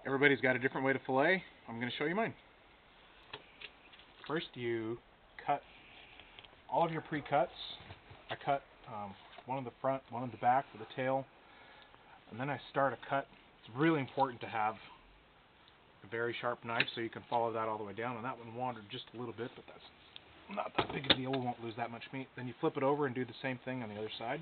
Everybody's got a different way to fillet. I'm going to show you mine. First, you cut all of your pre-cuts. I cut one in the front, one in the back for the tail, and then I start a cut. It's really important to have a very sharp knife so you can follow that all the way down. And that one wandered just a little bit, but that's not that big of a deal. We won't lose that much meat. Then you flip it over and do the same thing on the other side.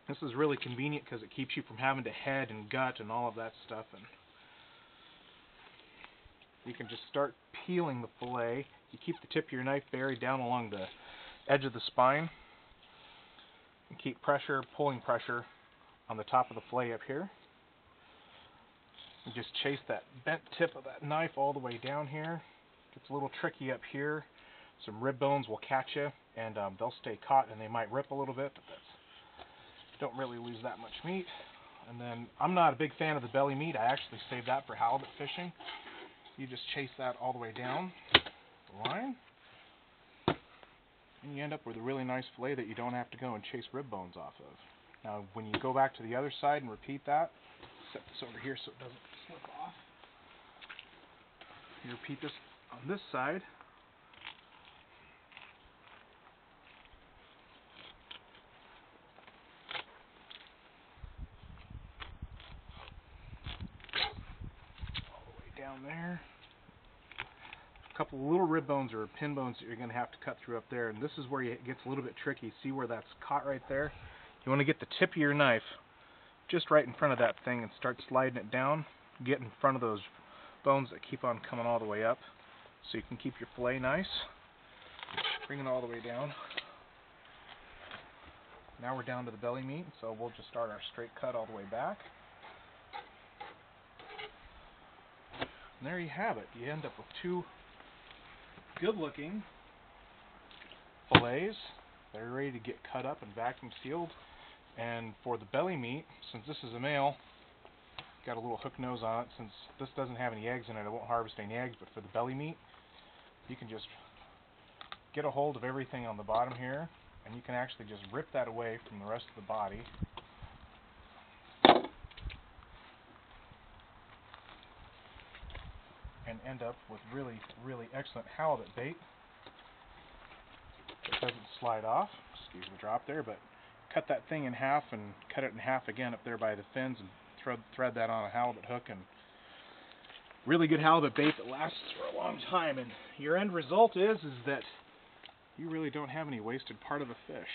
This is really convenient because it keeps you from having to head and gut and all of that stuff. And you can just start peeling the fillet. You keep the tip of your knife buried down along the edge of the spine. And keep pressure, pulling pressure on the top of the fillet up here. And just chase that bent tip of that knife all the way down here. Gets a little tricky up here. Some rib bones will catch you, and they'll stay caught, and they might rip a little bit, but don't really lose that much meat. And then I'm not a big fan of the belly meat. I actually save that for halibut fishing. You just chase that all the way down the line, and you end up with a really nice fillet that you don't have to go and chase rib bones off of. Now, when you go back to the other side and repeat that, set this over here so it doesn't slip off. You repeat this on this side. All the way down there. A couple of little rib bones or pin bones that you're going to have to cut through up there, and this is where it gets a little bit tricky. See where that's caught right there? You want to get the tip of your knife just right in front of that thing and start sliding it down. Get in front of those bones that keep on coming all the way up so you can keep your fillet nice. Bring it all the way down. Now we're down to the belly meat, so we'll just start our straight cut all the way back. And there you have it. You end up with two good-looking fillets. They're ready to get cut up and vacuum sealed. And for the belly meat, since this is a male, got a little hook nose on it. Since this doesn't have any eggs in it, I won't harvest any eggs. But for the belly meat, you can just get a hold of everything on the bottom here, and you can actually just rip that away from the rest of the body. And end up with really, really excellent halibut bait. It doesn't slide off. Excuse the drop there, but cut that thing in half and cut it in half again up there by the fins and thread that on a halibut hook, and really good halibut bait that lasts for a long time. And your end result is that you really don't have any wasted part of a fish.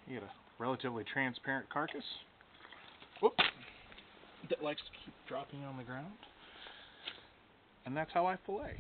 You get a relatively transparent carcass. Whoop! That likes to keep dropping on the ground. And that's how I fillet.